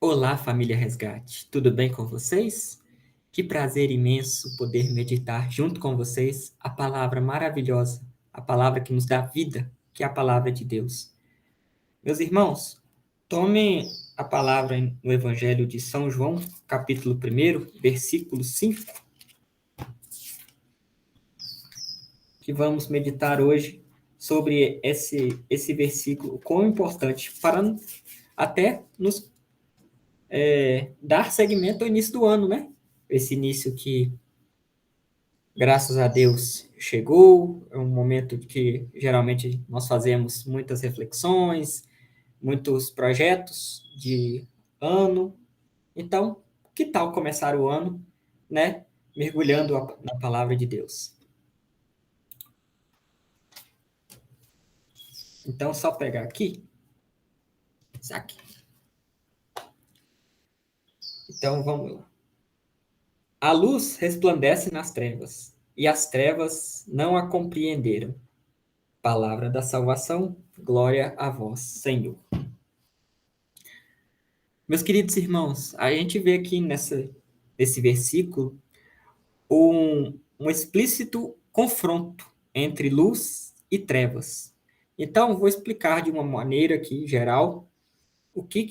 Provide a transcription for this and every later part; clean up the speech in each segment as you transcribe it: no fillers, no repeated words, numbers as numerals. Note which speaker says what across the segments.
Speaker 1: Olá, família Resgate, tudo bem com vocês? Que prazer imenso poder meditar junto com vocês a palavra maravilhosa, a palavra que nos dá vida, que é a palavra de Deus. Meus irmãos, tomem a palavra no Evangelho de São João, capítulo 1, versículo 5, que vamos meditar hoje sobre esse versículo, quão importante para até nos dar seguimento ao início do ano, né? Esse início que, graças a Deus, chegou, é um momento que geralmente nós fazemos muitas reflexões, muitos projetos de ano. Então, que tal começar o ano, né? Mergulhando na palavra de Deus. Então, só pegar aqui. Saque. Então, vamos lá. A luz resplandece nas trevas, e as trevas não a compreenderam. Palavra da salvação, glória a vós, Senhor. Meus queridos irmãos, a gente vê aqui nesse versículo um explícito confronto entre luz e trevas. Então, vou explicar de uma maneira aqui geral o que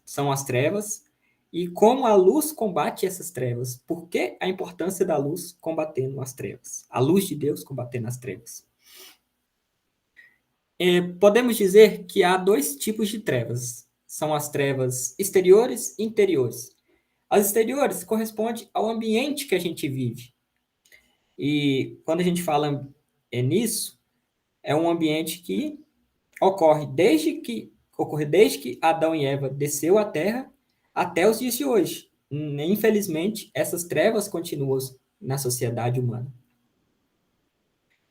Speaker 1: são as trevas e como a luz combate essas trevas. Por que a importância da luz combatendo as trevas? A luz de Deus combatendo as trevas. Podemos dizer que há dois tipos de trevas. São as trevas exteriores e interiores. As exteriores correspondem ao ambiente que a gente vive. E quando a gente fala nisso, é um ambiente que ocorre desde que Adão e Eva desceu à Terra até os dias de hoje. Infelizmente, essas trevas continuam na sociedade humana.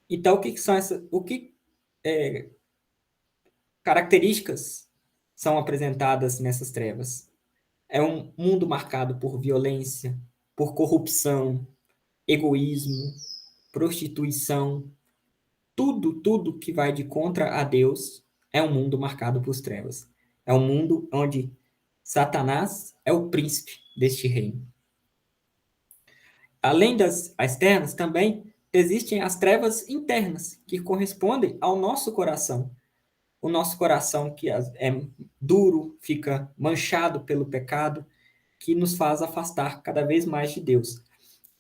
Speaker 1: Então, é, características são apresentadas nessas trevas? É um mundo marcado por violência, por corrupção, egoísmo, prostituição, tudo que vai de contra a Deus é um mundo marcado por trevas. É um mundo onde Satanás é o príncipe deste reino. Além das externas, também existem as trevas internas, que correspondem ao nosso coração. O nosso coração que é duro, fica manchado pelo pecado, que nos faz afastar cada vez mais de Deus.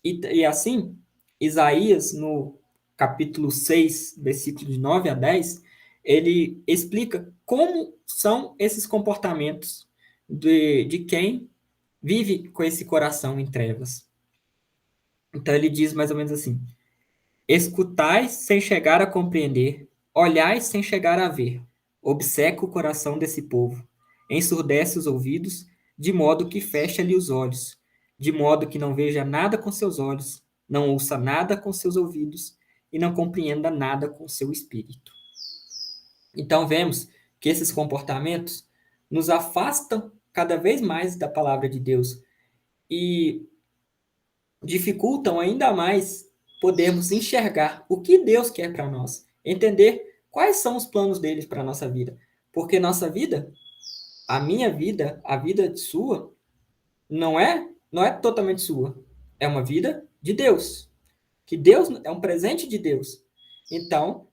Speaker 1: E assim, Isaías, no capítulo 6, versículos 9 a 10, ele explica como são esses comportamentos de quem vive com esse coração em trevas. Então ele diz mais ou menos assim: escutais sem chegar a compreender, olhais sem chegar a ver, obceca o coração desse povo, ensurdece os ouvidos, de modo que fecha-lhe os olhos, de modo que não veja nada com seus olhos, não ouça nada com seus ouvidos e não compreenda nada com seu espírito. Então vemos que esses comportamentos nos afastam cada vez mais da palavra de Deus e dificultam ainda mais podermos enxergar o que Deus quer para nós, entender quais são os planos dele para a nossa vida. Porque nossa vida, a minha vida, a vida sua, não é totalmente sua. É uma vida de Deus. Que Deus é um presente de Deus. Então,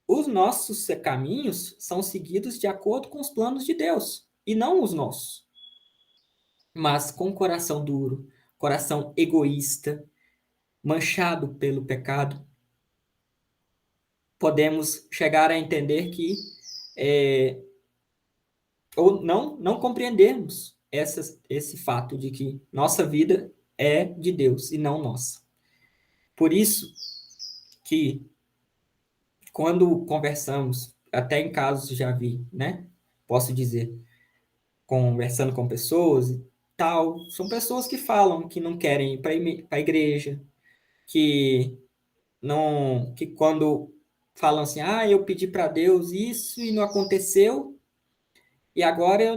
Speaker 1: os nossos caminhos são seguidos de acordo com os planos de Deus e não os nossos. Mas com coração duro, coração egoísta, manchado pelo pecado, podemos chegar a entender que ou não compreendermos esse fato de que nossa vida é de Deus e não nossa. Por isso que quando conversamos, até em casos já vi, né? Posso dizer, conversando com pessoas e tal, são pessoas que falam que não querem ir para a igreja, que não, que quando falam assim, eu pedi para Deus isso e não aconteceu, e agora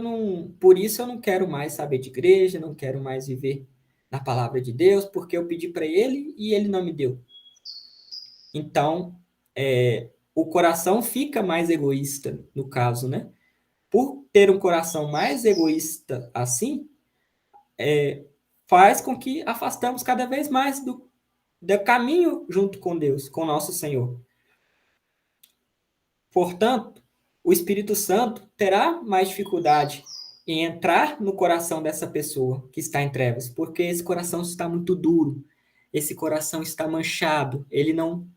Speaker 1: por isso eu não quero mais saber de igreja, não quero mais viver na palavra de Deus, porque eu pedi para ele e ele não me deu. Então, o coração fica mais egoísta, no caso, né? por ter um coração mais egoísta assim, faz com que afastamos cada vez mais do caminho junto com Deus, com nosso Senhor. Portanto, o Espírito Santo terá mais dificuldade em entrar no coração dessa pessoa que está em trevas, porque esse coração está muito duro, esse coração está manchado, ele não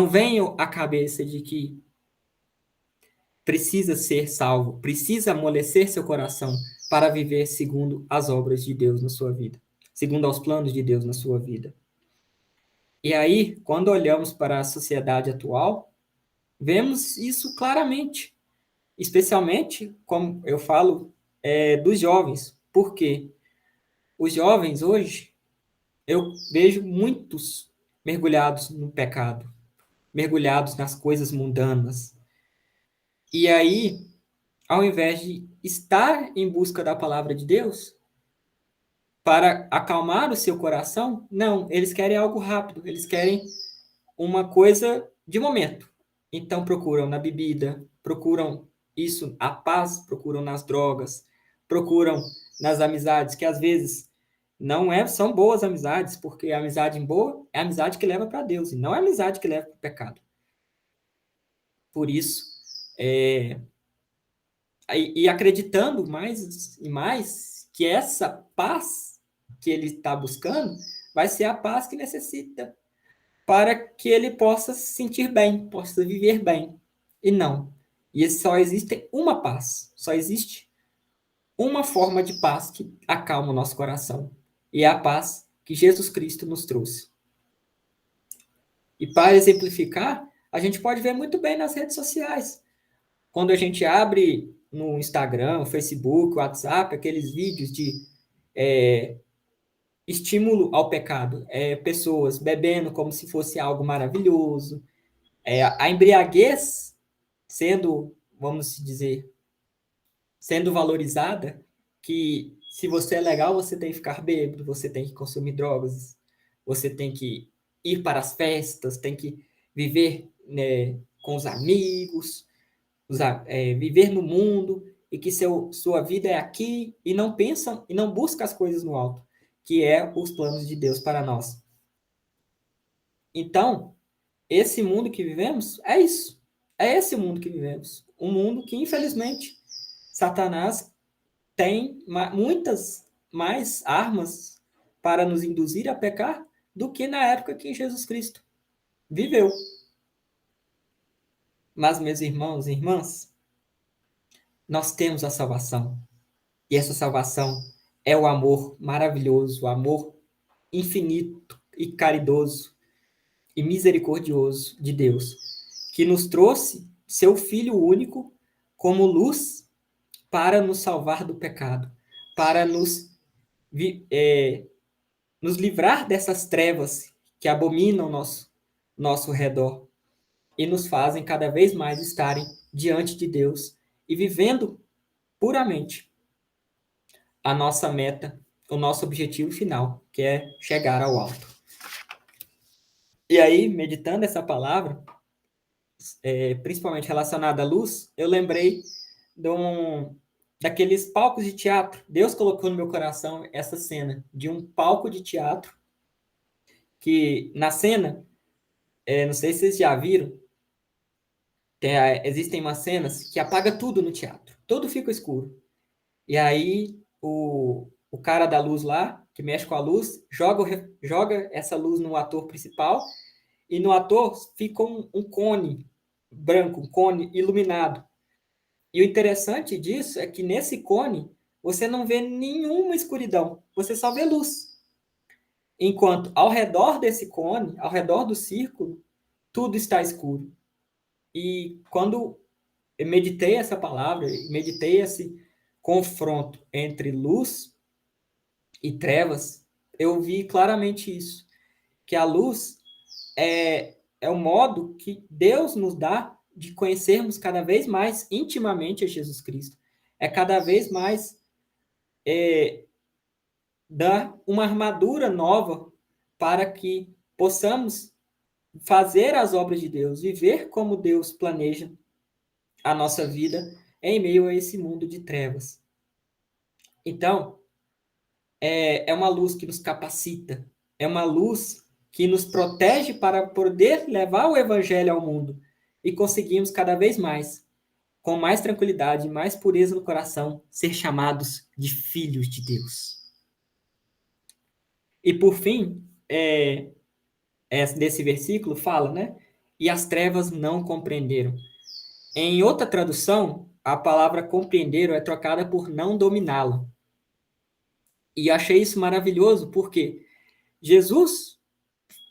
Speaker 1: vem à cabeça de que precisa ser salvo, precisa amolecer seu coração para viver segundo as obras de Deus na sua vida, segundo aos planos de Deus na sua vida. E aí, quando olhamos para a sociedade atual, vemos isso claramente, especialmente, como eu falo, dos jovens, porque os jovens hoje, eu vejo muitos mergulhados no pecado, mergulhados nas coisas mundanas. E aí, ao invés de estar em busca da palavra de Deus, para acalmar o seu coração, não, eles querem algo rápido, eles querem uma coisa de momento. Então procuram na bebida, procuram isso, a paz, procuram nas drogas, procuram nas amizades, que às vezes são boas amizades, porque a amizade boa é a amizade que leva para Deus, e não é a amizade que leva para o pecado. Por isso, e acreditando mais e mais que essa paz que ele está buscando vai ser a paz que necessita para que ele possa se sentir bem, possa viver bem. E não. E só existe uma paz, só existe uma forma de paz que acalma o nosso coração. E é a paz que Jesus Cristo nos trouxe. E para exemplificar, a gente pode ver muito bem nas redes sociais. Quando a gente abre no Instagram, Facebook, WhatsApp, aqueles vídeos de estímulo ao pecado, pessoas bebendo como se fosse algo maravilhoso, a embriaguez sendo, vamos dizer, sendo valorizada, que se você é legal, você tem que ficar bêbado, você tem que consumir drogas, você tem que ir para as festas, tem que viver, né, com os amigos, viver no mundo, e que sua vida é aqui, e não pensa e não busca as coisas no alto, que é os planos de Deus para nós. Então, esse mundo que vivemos é isso. É esse mundo que vivemos. Um mundo que, infelizmente, Satanás tem muitas mais armas para nos induzir a pecar do que na época que Jesus Cristo viveu. Mas, meus irmãos e irmãs, nós temos a salvação. E essa salvação é o amor maravilhoso, o amor infinito e caridoso e misericordioso de Deus, que nos trouxe seu Filho único como luz para nos salvar do pecado, para nos livrar dessas trevas que abominam nosso redor e nos fazem cada vez mais estarem diante de Deus e vivendo puramente a nossa meta, o nosso objetivo final, que é chegar ao alto. E aí, meditando essa palavra, principalmente relacionada à luz, eu lembrei daqueles palcos de teatro. Deus colocou no meu coração essa cena de um palco de teatro, que na cena, não sei se vocês já viram, existem umas cenas que apaga tudo no teatro, tudo fica escuro. E aí o cara da luz lá, que mexe com a luz, joga essa luz no ator principal, e no ator fica um cone branco, um cone iluminado. E o interessante disso é que nesse cone você não vê nenhuma escuridão, você só vê luz. Enquanto ao redor desse cone, ao redor do círculo, tudo está escuro. E quando eu meditei essa palavra, meditei esse confronto entre luz e trevas, eu vi claramente isso, que a luz é o modo que Deus nos dá de conhecermos cada vez mais intimamente a Jesus Cristo. É cada vez mais dar uma armadura nova para que possamos fazer as obras de Deus, viver como Deus planeja a nossa vida em meio a esse mundo de trevas. Então, é uma luz que nos capacita, é uma luz que nos protege para poder levar o evangelho ao mundo e conseguimos cada vez mais, com mais tranquilidade, mais pureza no coração, ser chamados de filhos de Deus. E por fim, desse versículo fala, né? E as trevas não compreenderam. Em outra tradução, a palavra compreenderam é trocada por não dominá-la. E achei isso maravilhoso porque Jesus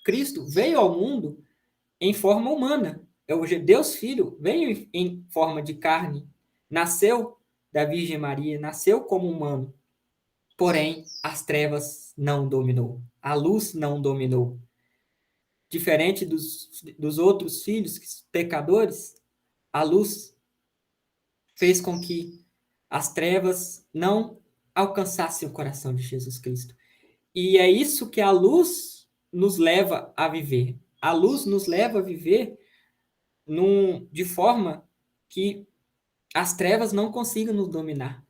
Speaker 1: Cristo veio ao mundo em forma humana. O Deus Filho veio em forma de carne, nasceu da Virgem Maria, nasceu como humano. Porém, as trevas não dominou, a luz não dominou. Diferente dos outros filhos pecadores, a luz fez com que as trevas não alcançassem o coração de Jesus Cristo. E é isso que a luz nos leva a viver. A luz nos leva a viver de forma que as trevas não consigam nos dominar.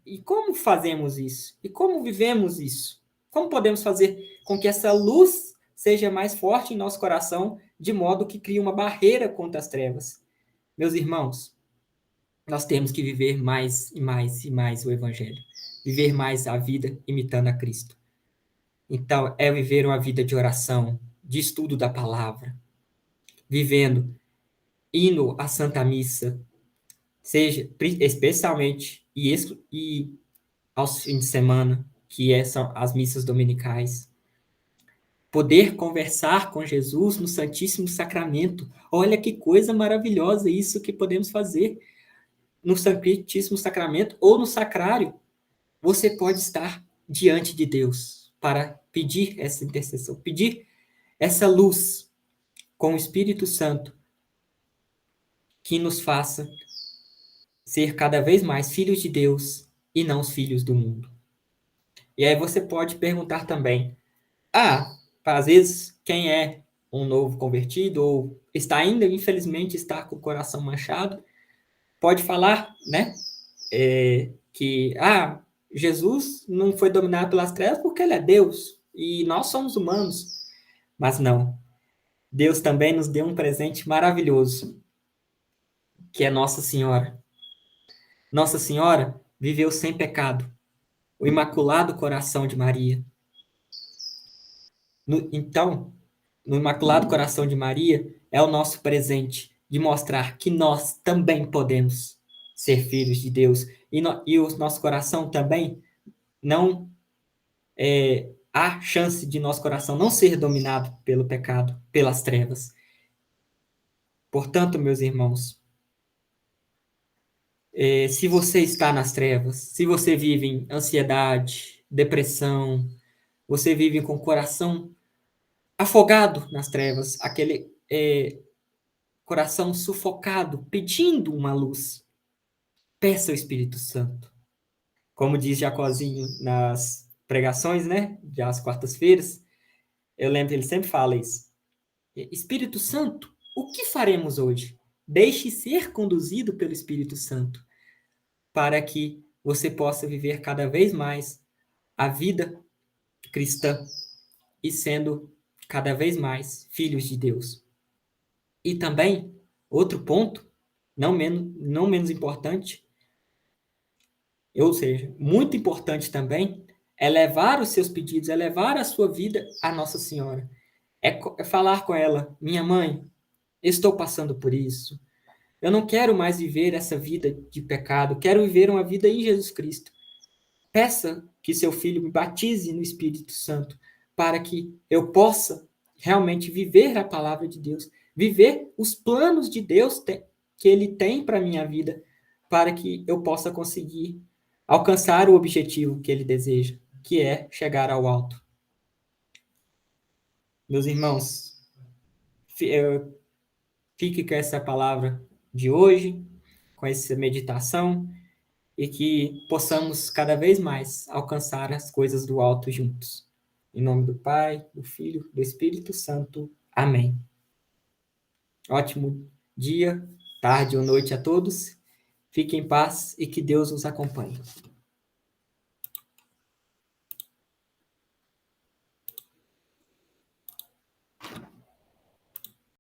Speaker 1: E como fazemos isso? E como vivemos isso? Como podemos fazer com que essa luz seja mais forte em nosso coração, de modo que crie uma barreira contra as trevas? Meus irmãos, nós temos que viver mais e mais e mais o Evangelho. Viver mais a vida imitando a Cristo. Então, é viver uma vida de oração, de estudo da palavra, vivendo, indo à Santa Missa, seja especialmente e aos fins de semana, são as missas dominicais. Poder conversar com Jesus no Santíssimo Sacramento. Olha que coisa maravilhosa isso que podemos fazer no Santíssimo Sacramento ou no sacrário. Você pode estar diante de Deus para pedir essa intercessão, pedir essa luz com o Espírito Santo que nos faça ser cada vez mais filhos de Deus e não os filhos do mundo. E aí você pode perguntar também, às vezes quem é um novo convertido ou está ainda, infelizmente, está com o coração manchado, pode falar, né, que, Jesus não foi dominado pelas trevas porque ele é Deus e nós somos humanos. Mas não, Deus também nos deu um presente maravilhoso, que é Nossa Senhora. Nossa Senhora viveu sem pecado, o Imaculado Coração de Maria. Então, no Imaculado Coração de Maria é o nosso presente de mostrar que nós também podemos ser filhos de Deus e o nosso coração também não há chance de nosso coração não ser dominado pelo pecado, pelas trevas. Portanto, meus irmãos, se você está nas trevas, se você vive em ansiedade, depressão, você vive com o coração afogado nas trevas, aquele coração sufocado, pedindo uma luz, peça o Espírito Santo. Como diz Jacozinho nas pregações, né, das quartas-feiras, eu lembro que ele sempre fala isso. Espírito Santo, o que faremos hoje? Deixe ser conduzido pelo Espírito Santo, para que você possa viver cada vez mais a vida cristã e sendo cada vez mais filhos de Deus. E também, outro ponto, não menos importante, ou seja, muito importante também, é levar os seus pedidos, é levar a sua vida à Nossa Senhora. É falar com ela, minha mãe, estou passando por isso. Eu não quero mais viver essa vida de pecado, quero viver uma vida em Jesus Cristo. Peça que seu filho me batize no Espírito Santo, para que eu possa realmente viver a palavra de Deus, viver os planos de Deus que ele tem para a minha vida, para que eu possa conseguir alcançar o objetivo que ele deseja, que é chegar ao alto. Meus irmãos, fique com essa palavra de hoje, com essa meditação, e que possamos cada vez mais alcançar as coisas do alto juntos. Em nome do Pai, do Filho, do Espírito Santo. Amém. Ótimo dia tarde ou noite a todos. Fiquem em paz e que Deus os acompanhe.